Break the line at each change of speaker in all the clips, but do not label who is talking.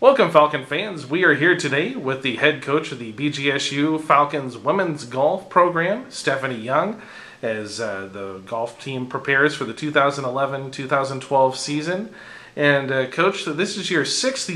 Welcome, Falcon fans. We are here today with the head coach of the BGSU Falcons women's golf program, Stephanie Young, as the golf team prepares for the 2011-2012 season. And Coach, this is your sixth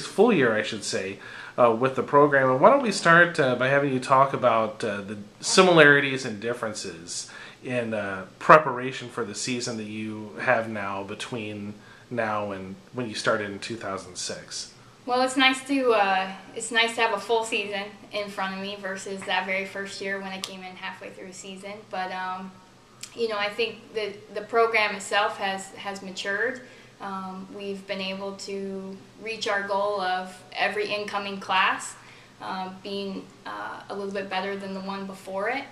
full year, I should say, with the program. And why don't we start by having you talk about the similarities and differences in preparation for the season that you have now between now and when you started in 2006.
Well, it's nice to have a full season in front of me versus that very first year when I came in halfway through the season. But I think that the program itself has matured. We've been able to reach our goal of every incoming class being a little bit better than the one before it.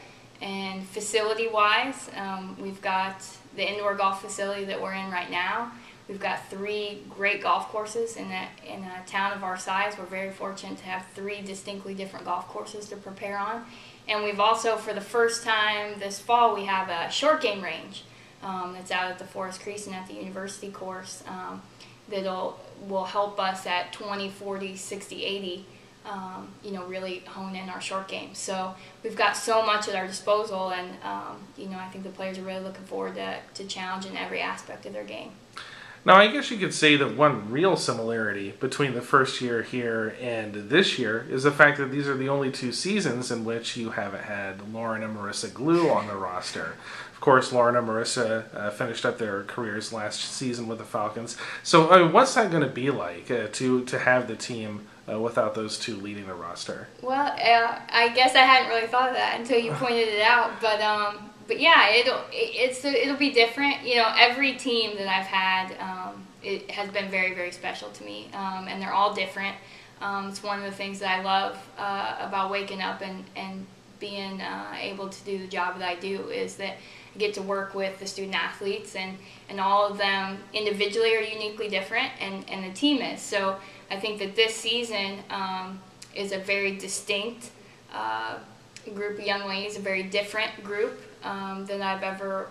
And facility-wise, we've got the indoor golf facility that we're in right now. We've got 3 great golf courses in a town of our size. We're very fortunate to have 3 distinctly different golf courses to prepare on. And we've also, for the first time this fall, we have a short game range that's out at the Forest Crescent at the university course that will help us at 20, 40, 60, 80, really hone in our short game. So we've got so much at our disposal, and I think the players are really looking forward to challenging every aspect of their game.
Now, I guess you could say that one real similarity between the first year here and this year is the fact that these are the only 2 seasons in which you haven't had Lauren and Marissa Glue on the roster. Of course, Lauren and Marissa finished up their careers last season with the Falcons. So, what's that going to be like to have the team without those 2 leading the roster?
Well, I guess I hadn't really thought of that until you pointed it out, but yeah, it'll be different. Every team that I've had, it has been very, very special to me, and they're all different. It's one of the things that I love about waking up and being able to do the job that I do is that I get to work with the student athletes, and all of them individually are uniquely different, and the team is. So I think that this season is a very distinct group of young ladies, a very different group than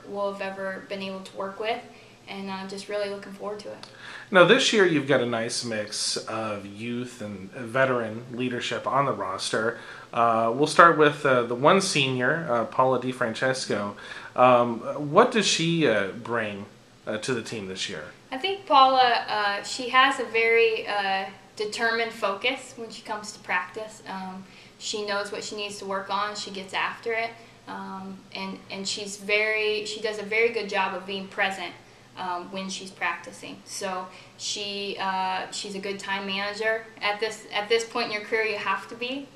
will have ever been able to work with, and I'm just really looking forward to it.
Now, this year you've got a nice mix of youth and veteran leadership on the roster. We'll start with the one senior, Paula DiFrancesco. What does she bring to the team this year?
I think Paula, she has a very determined focus when she comes to practice. She knows what she needs to work on. She gets after it, and she does a very good job of being present when she's practicing. So she's a good time manager. At this point in your career, you have to be.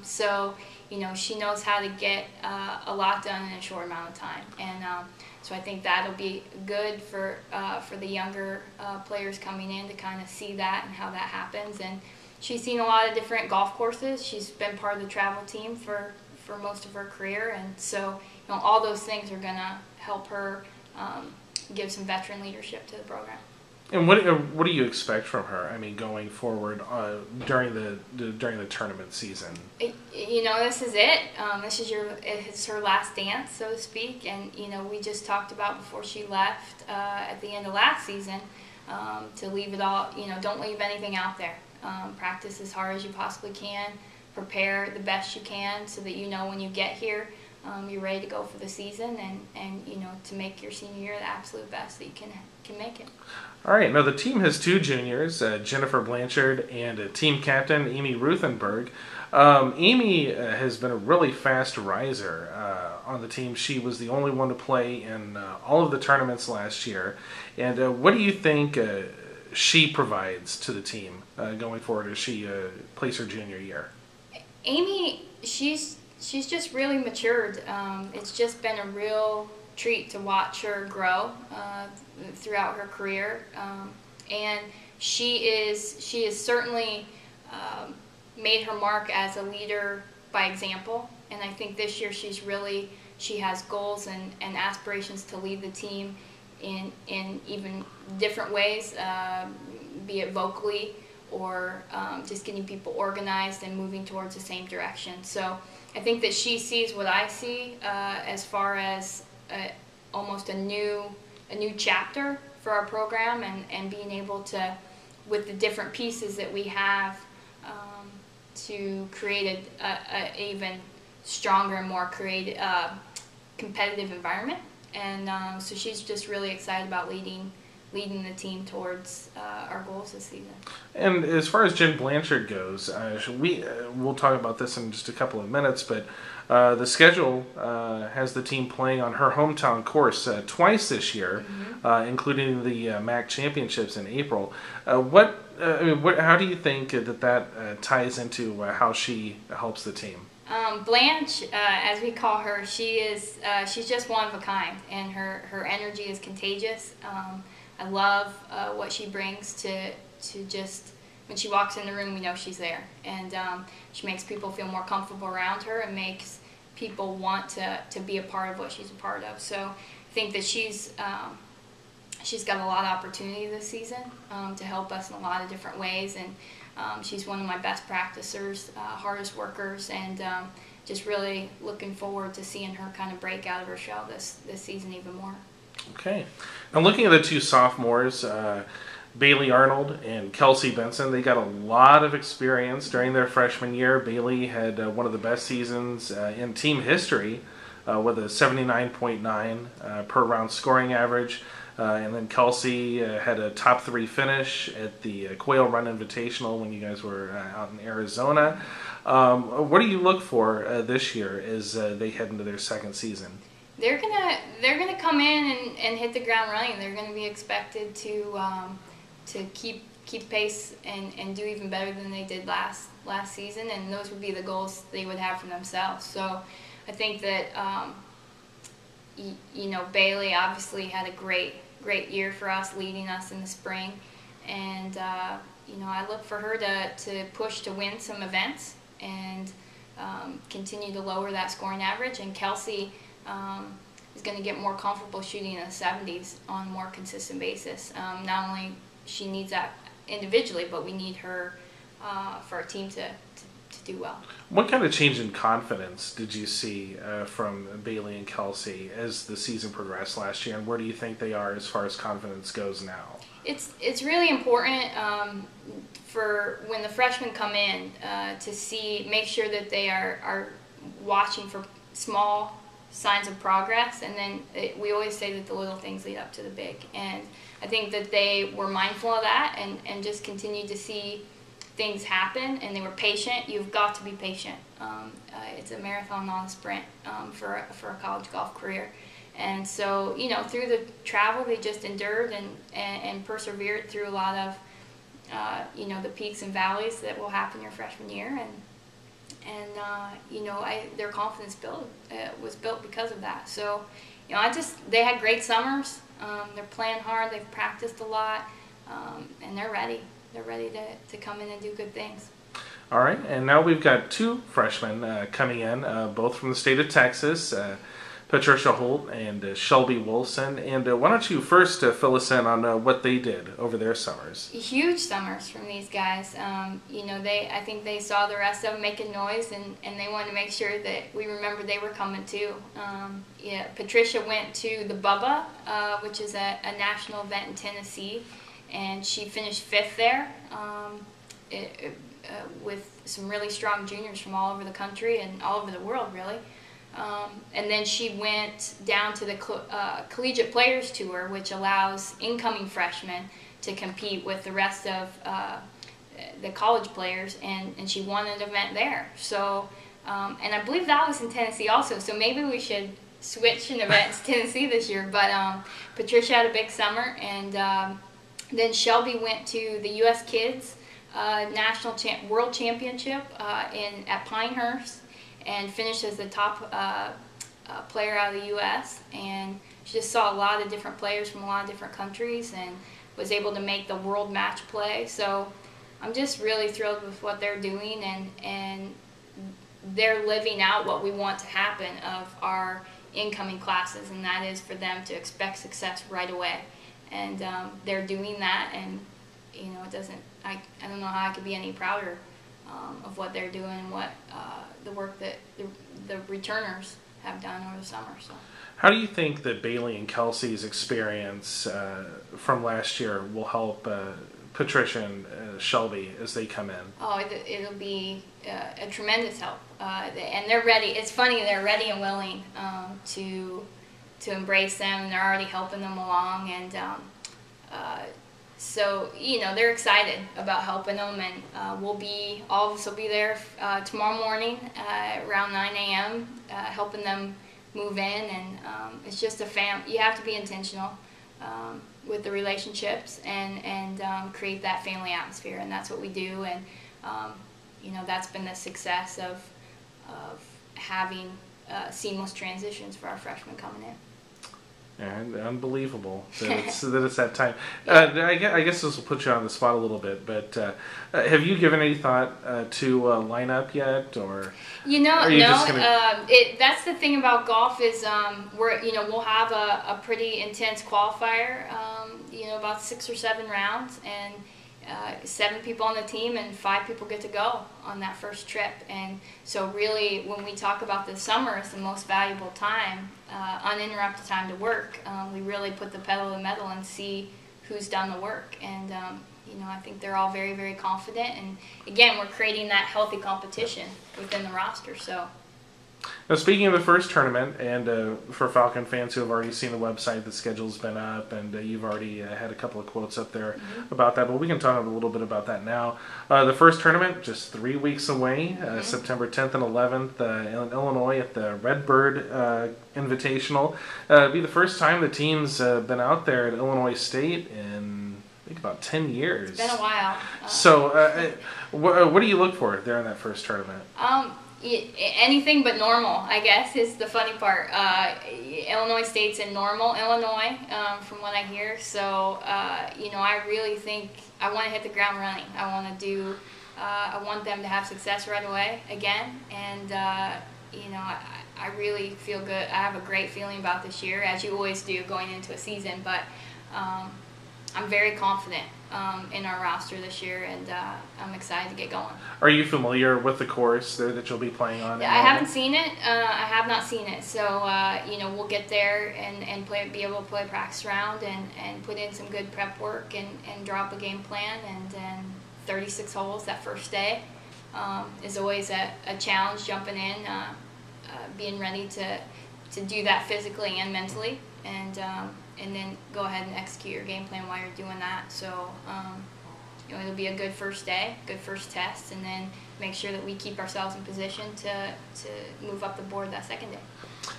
She knows how to get a lot done in a short amount of time, and so I think that'll be good for the younger players coming in to kind of see that and how that happens. And she's seen a lot of different golf courses. She's been part of the travel team for most of her career, and so all those things are going to help her give some veteran leadership to the program.
And what do you expect from her? I mean, going forward during the tournament season.
This is it. It's her last dance, so to speak. And we just talked about before she left at the end of last season to leave it all. Don't leave anything out there. Practice as hard as you possibly can. Prepare the best you can so that when you get here, you're ready to go for the season and to make your senior year the absolute best that you can make it.
All right. Now the team has 2 juniors, Jennifer Blanchard and team captain Amy Ruthenberg. Amy has been a really fast riser on the team. She was the only one to play in all of the tournaments last year. And what do you think she provides to the team going forward as she plays her junior year?
Amy, she's just really matured. It's just been a real treat to watch her grow throughout her career, and she is certainly made her mark as a leader by example. And I think this year she has goals and aspirations to lead the team in even different ways, be it vocally or just getting people organized and moving towards the same direction. So I think that she sees what I see as far as almost a new chapter for our program, and being able to with the different pieces that we have to create a even stronger and more creative, competitive environment. And so she's just really excited about leading the team towards our goals this season.
And as far as Jen Blanchard goes, we'll talk about this in just a couple of minutes, but the schedule has the team playing on her hometown course twice this year, including the MAC championships in April. How do you think that ties into how she helps the team?
Blanche, as we call her, she's just one of a kind, and her energy is contagious. I love what she brings to just, when she walks in the room, we know she's there. And she makes people feel more comfortable around her and makes people want to be a part of what she's a part of. So I think that she's got a lot of opportunity this season to help us in a lot of different ways. And she's one of my best practicers, hardest workers, and just really looking forward to seeing her kind of break out of her shell this season even more.
Okay. Now looking at the two sophomores, Bailey Arnold and Kelsey Benson, they got a lot of experience during their freshman year. Bailey had one of the best seasons in team history with a 79.9 per round scoring average. And then Kelsey had a top 3 finish at the Quail Run Invitational when you guys were out in Arizona. What do you look for this year as they head into their second season?
They're gonna come in and hit the ground running. They're gonna be expected to keep pace and do even better than they did last season, and those would be the goals they would have for themselves. So I think that Bailey obviously had a great year for us, leading us in the spring, and I look for her to push to win some events and continue to lower that scoring average. And Kelsey is going to get more comfortable shooting in the 70s on a more consistent basis. Not only she needs that individually, but we need her for our team to do well.
What kind of change in confidence did you see from Bailey and Kelsey as the season progressed last year, and where do you think they are as far as confidence goes now?
It's really important for when the freshmen come in to make sure that they are watching for small signs of progress, and then we always say that the little things lead up to the big, and I think that they were mindful of that and just continued to see things happen, and they were patient. You've got to be patient. It's a marathon, not a sprint for a college golf career. And so, through the travel, they just endured and persevered through a lot of, the peaks and valleys that will happen your freshman year. Their confidence was built because of that. So, they had great summers. They're playing hard. They've practiced a lot, and they're ready. They're ready to come in and do good things.
All right, and now we've got 2 freshmen coming in, both from the state of Texas, Patricia Holt and Shelby Wilson. And why don't you first fill us in on what they did over their summers?
Huge summers from these guys. I think they saw the rest of them making noise, and they wanted to make sure that we remembered they were coming too. Patricia went to the Bubba, which is a national event in Tennessee, and she finished 5th there with some really strong juniors from all over the country and all over the world, really. And then she went down to the Collegiate Players Tour, which allows incoming freshmen to compete with the rest of the college players, and she won an event there. So, and I believe that was in Tennessee also, so maybe we should switch an event to Tennessee this year. But Patricia had a big summer, and then Shelby went to the U.S. Kids World Championship at Pinehurst and finished as the top player out of the U.S. And she just saw a lot of different players from a lot of different countries and was able to make the world match play. So I'm just really thrilled with what they're doing, and they're living out what we want to happen of our incoming classes, and that is for them to expect success right away. And they're doing that, and I don't know how I could be any prouder of what they're doing and what the work that the returners have done over the summer. So,
how do you think that Bailey and Kelsey's experience from last year will help Patricia and Shelby as they come in?
Oh, it'll be a tremendous help, and they're ready. It's funny, they're ready and willing to embrace them, and they're already helping them along, and so they're excited about helping them, and all of us will be there tomorrow morning around 9 a.m. Helping them move in, and it's just you have to be intentional with the relationships and create that family atmosphere, and that's what we do, and that's been the success of having seamless transitions for our freshmen coming in.
And unbelievable that it's that time. I guess this will put you on the spot a little bit, but have you given any thought to lineup yet, or
that's the thing about golf is we'll have a pretty intense qualifier, about 6 or 7 rounds, and 7 people on the team and 5 people get to go on that first trip. And so really, when we talk about the summer as the most valuable time, uninterrupted time to work, we really put the pedal to the metal and see who's done the work. And I think they're all very, very confident. And again, we're creating that healthy competition within the roster. So.
Now, speaking of the first tournament, and for Falcon fans who have already seen the website, the schedule's been up, and you've already had a couple of quotes up there about that, but we can talk a little bit about that now. The first tournament, just 3 weeks away, September 10th and 11th in Illinois at the Redbird Invitational. It'll be the first time the team's been out there at Illinois State in, I think, about 10 years.
It's been a while.
So what do you look for there in that first tournament?
Anything but normal, I guess, is the funny part. Illinois State's in normal Illinois, from what I hear. So, I really think I want to hit the ground running. I want them to have success right away again. And, I really feel good. I have a great feeling about this year, as you always do going into a season. But I'm very confident in our roster this year, and I'm excited to get going.
Are you familiar with the course there that you'll be playing on?
I haven't seen it. I have not seen it. So, we'll get there and be able to play a practice round and put in some good prep work and draw up a game plan. And then 36 holes that first day is always a challenge, jumping in, being ready to do that physically and mentally. And then go ahead and execute your game plan while you're doing that. So, it'll be a good first day, good first test, and then make sure that we keep ourselves in position to move up the board that second day.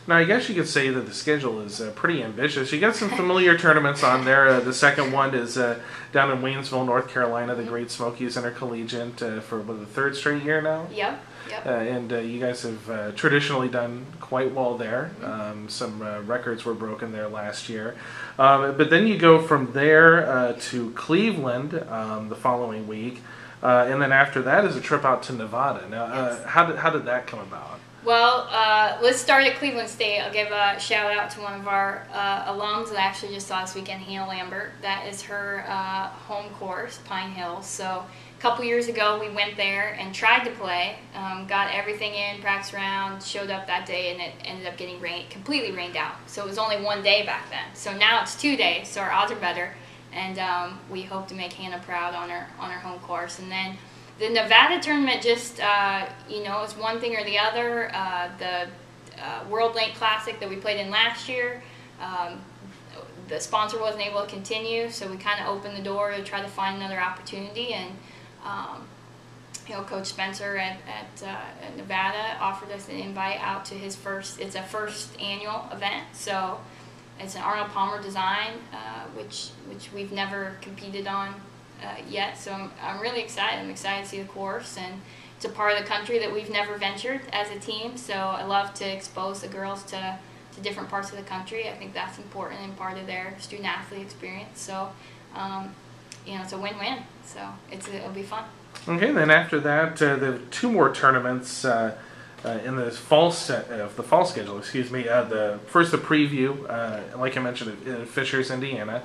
Now, I guess you could say that the schedule is pretty ambitious. You got some familiar tournaments on there. The second one is down in Waynesville, North Carolina, the Great Smokies Intercollegiate for the 3rd straight year now.
Yep.
And you guys have traditionally done quite well there. Some records were broken there last year. But then you go from there to Cleveland the following week. And then after that is a trip out to Nevada. Now, yes. How did that come about?
Well, let's start at Cleveland State. I'll give a shout out to one of our alums that I actually just saw this weekend, Hannah Lambert. That is her home course, Pine Hills. So a couple years ago, we went there and tried to play, got everything in, practice round, showed up that day, and it ended up getting completely rained out. So it was only 1 day back then. So now it's 2 days, so our odds are better, and we hope to make Hannah proud on her home course. And then the Nevada tournament just, it's one thing or the other. The World Lake Classic that we played in last year, the sponsor wasn't able to continue, so we kind of opened the door to try to find another opportunity. And Coach Spencer at Nevada offered us an invite out to his first annual event. So it's an Arnold Palmer design, which we've never competed on yet. So I'm really excited. I'm excited to see the course, and it's a part of the country that we've never ventured as a team. So I love to expose the girls to different parts of the country. I think that's important and part of their student athlete experience. So it's a win-win. So it'll be fun.
Okay, then after that, there are 2 more tournaments in the fall schedule, excuse me. The preview, like I mentioned, in Fishers, Indiana,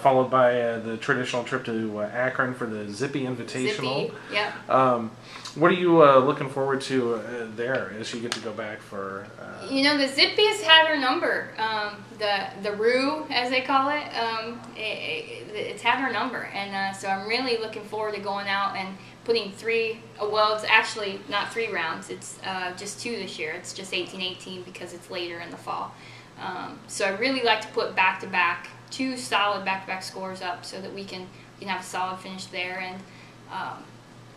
followed by the traditional trip to Akron for the Zippy Invitational.
Zippy, yeah.
What are you looking forward to there as you get to go back for?
The Zippy has had her number. The Rue, as they call it, it's had her number, and so I'm really looking forward to going out and putting it's actually not 3 rounds, it's just 2 this year. It's just 18-18 because it's later in the fall. So I really like to put back-to-back, 2 solid back-to-back scores up so that we can have a solid finish there. And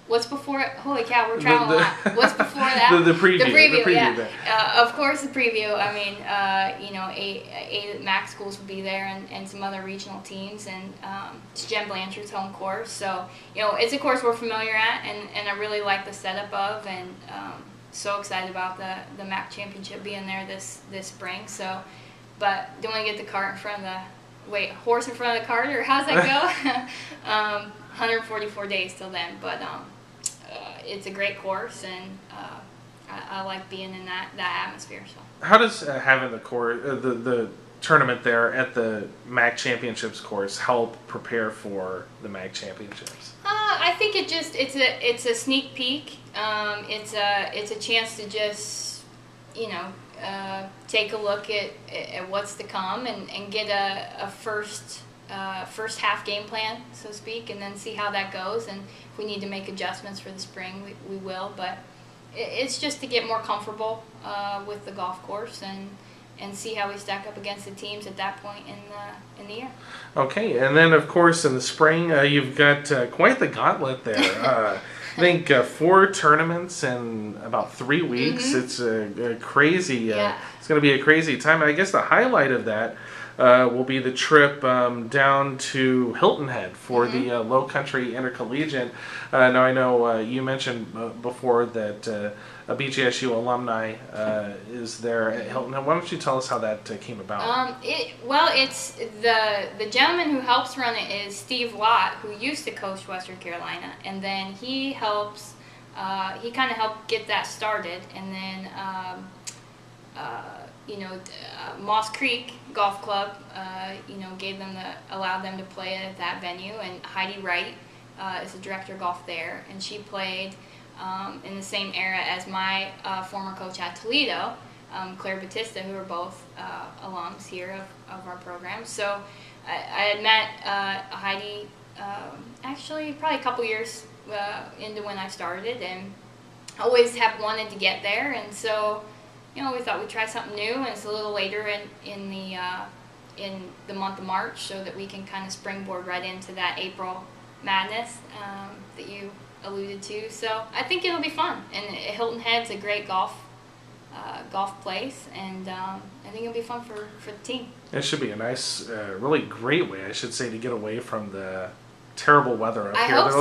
what's before it? Holy cow, we're traveling a lot. What's before that?
The preview.
The preview, yeah. Of course, the preview. I mean, 8 MAC schools will be there, and some other regional teams, and it's Jen Blanchard's home course. So, it's a course we're familiar at, and I really like the setup of, and so excited about the MAC championship being there this spring. So, but don't want to get the cart in front of horse in front of the cart, or how's that go? 144 days till then, but it's a great course, and I like being in that atmosphere. So
how does having the tournament there at the MAC Championships course help prepare for the MAC Championships?
I think it's a sneak peek. It's a chance to just take a look at what's to come, and get a first half game plan, so to speak, and then see how that goes. And if we need to make adjustments for the spring, we will. But it's just to get more comfortable with the golf course, and see how we stack up against the teams at that point in the year. Okay,
and then of course in the spring you've got quite the gauntlet there. I think 4 tournaments in about 3 weeks.
Mm-hmm.
It's a crazy.
Yeah.
It's going to be a crazy time. And I guess the highlight of that will be the trip down to Hilton Head for the Low Country Intercollegiate. Now I know you mentioned before that a BGSU alumni is there at Hilton Head. Why don't you tell us how that came about?
It's the gentleman who helps run it is Steve Lott, who used to coach Western Carolina, and then he helps. He kind of helped get that started, and then. Moss Creek Golf Club, allowed them to play at that venue, and Heidi Wright is the director of golf there, and she played in the same era as my former coach at Toledo, Claire Batista, who are both alums here of our program. So I had met Heidi actually probably a couple years into when I started, and always have wanted to get there, and so we thought we'd try something new, and it's a little later in the month of March, so that we can kind of springboard right into that April madness that you alluded to. So I think it'll be fun, and Hilton Head's a great golf place, and I think it'll be fun for the team.
It should be a nice, really great way, I should say, to get away from the terrible weather up here.
I hope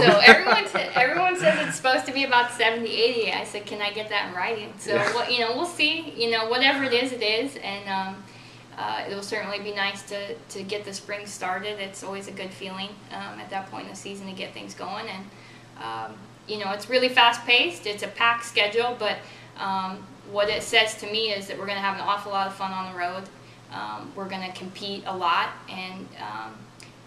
so. Everyone says it's supposed to be about 70, 80. I said, can I get that in writing? So, we'll see. Whatever it is, and it will certainly be nice to get the spring started. It's always a good feeling at that point in the season to get things going. And, it's really fast-paced. It's a packed schedule, but what it says to me is that we're going to have an awful lot of fun on the road. We're going to compete a lot, and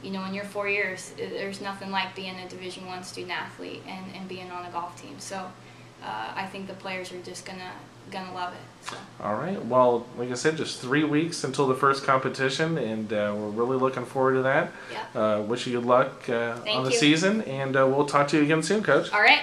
in your 4 years, there's nothing like being a Division I student athlete and being on a golf team. So I think the players are just gonna love it. So.
All right. Well, like I said, just 3 weeks until the first competition, and we're really looking forward to that.
Yeah.
Wish you good luck on the season, and we'll talk to you again soon, Coach.
All right.